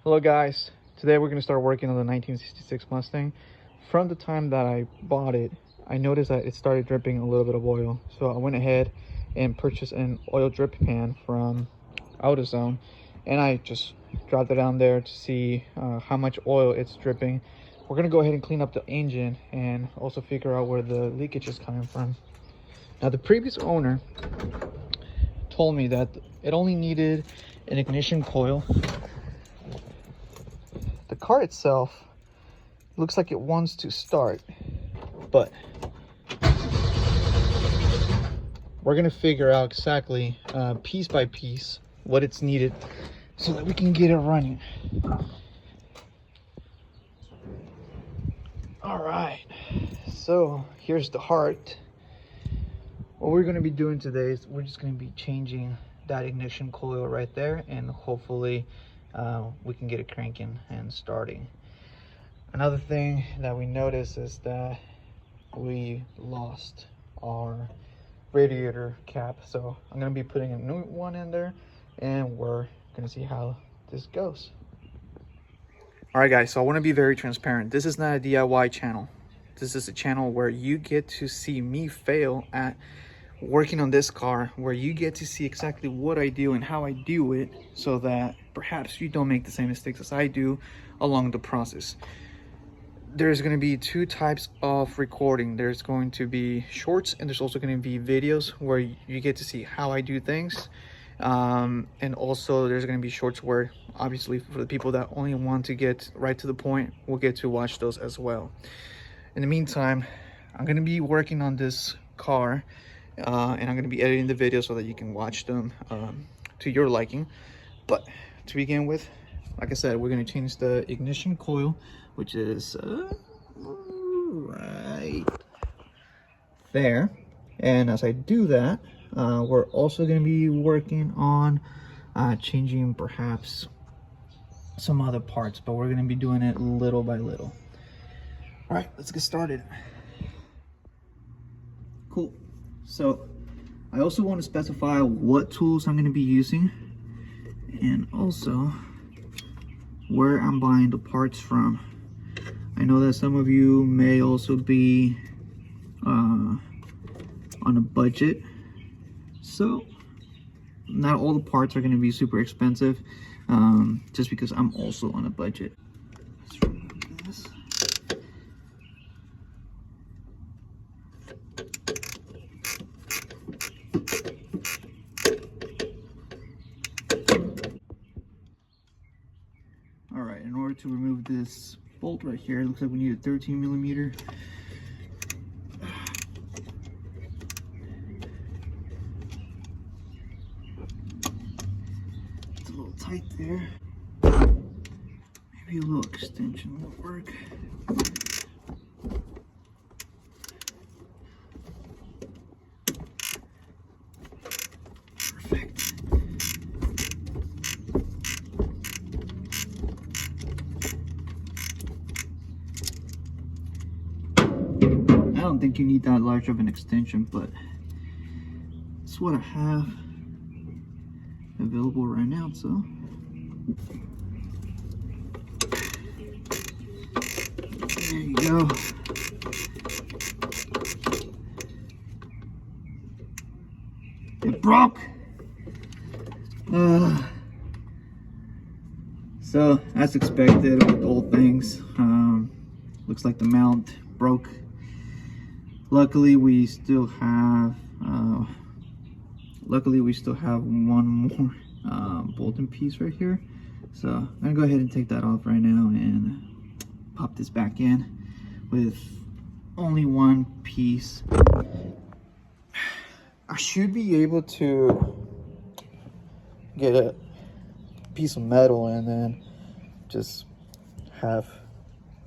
Hello guys, today we're going to start working on the 1966 Mustang. From the time that I bought it, I noticed that it started dripping a little bit of oil. So I went ahead and purchased an oil drip pan from AutoZone, and I just dropped it down there to see how much oil it's dripping. We're going to go ahead and clean up the engine and also figure out where the leakage is coming from. Now, the previous owner told me that it only needed an ignition coil. The car itself looks like it wants to start, but we're gonna figure out exactly piece by piece what it's needed so that we can get it running. All right, so here's the heart. What we're gonna be doing today is we're just gonna be changing that ignition coil right there, and hopefully we can get it cranking and starting. Another thing that we noticed is that we lost our radiator cap, so I'm going to be putting a new one in there, and we're going to see how this goes. All right guys, so I want to be very transparent. This is not a DIY channel. This is a channel where you get to see me fail at working on this car, where you get to see exactly what I do and how I do it, so that perhaps you don't make the same mistakes as I do along the process. There's going to be two types of recording. There's going to be shorts, and there's also going to be videos where you get to see how I do things, and also there's going to be shorts where, obviously, for the people that only want to get right to the point, we'll get to watch those as well. In the meantime, I'm going to be working on this car, and I'm going to be editing the video so that you can watch them to your liking. But to begin with, like I said, we're going to change the ignition coil, which is right there. And as I do that, we're also going to be working on changing perhaps some other parts, but we're going to be doing it little by little. All right, let's get started. Cool. So I also want to specify what tools I'm going to be using, and also where I'm buying the parts from. I know that some of you may also be on a budget, so not all the parts are going to be super expensive, just because I'm also on a budget. Let's remove this. All right, in order to remove this bolt right here, it looks like we need a 13mm. It's a little tight there. Maybe a little extension will work. I don't think you need that large of an extension, but it's what I have available right now, so. There you go. It broke. So as expected with old things, looks like the mount broke. Luckily we still have one more bolting piece right here, so I'm gonna go ahead and take that off right now and pop this back in with only one piece. I should be able to get a piece of metal and then just have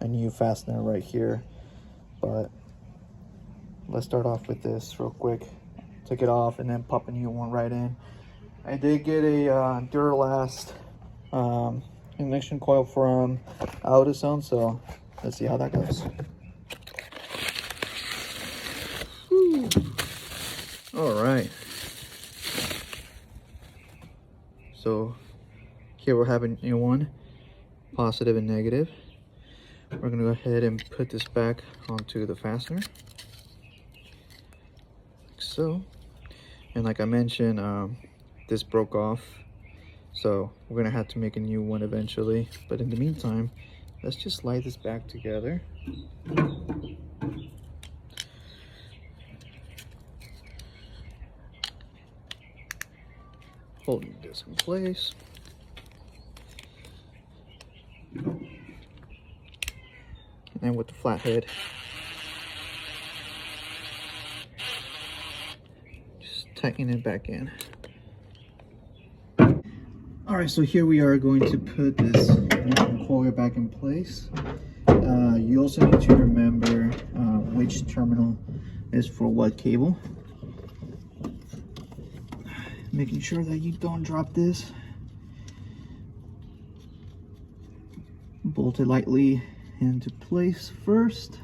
a new fastener right here, but let's start off with this real quick. Take it off and then pop a new one right in. I did get a Duralast ignition coil from AutoZone, so let's see how that goes. Whew. All right. So here we're having a new one, positive and negative. We're gonna go ahead and put this back onto the fastener, like so. And like I mentioned, this broke off, so we're gonna have to make a new one eventually. But in the meantime, let's just slide this back together. Holding this in place. And with the flathead, just tighten it back in. All right, so here we are going to put this coil back in place. You also need to remember which terminal is for what cable. Making sure that you don't drop this. Bolt it lightly into place first.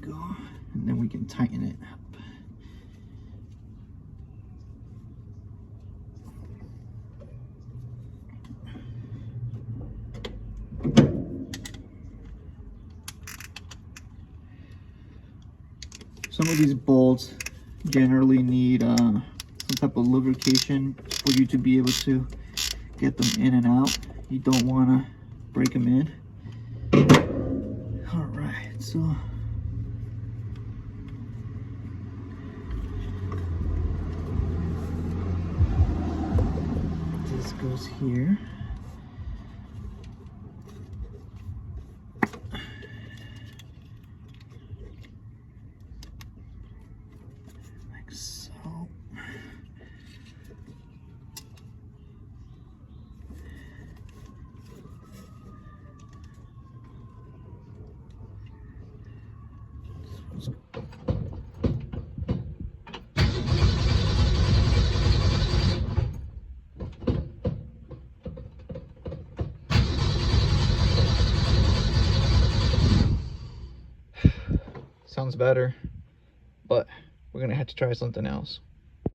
There you go. And then we can tighten it up. Some of these bolts generally need some type of lubrication for you to be able to get them in and out. You don't want to break them in. All right, so this goes here. Like so. Sounds better, but we're gonna have to try something else.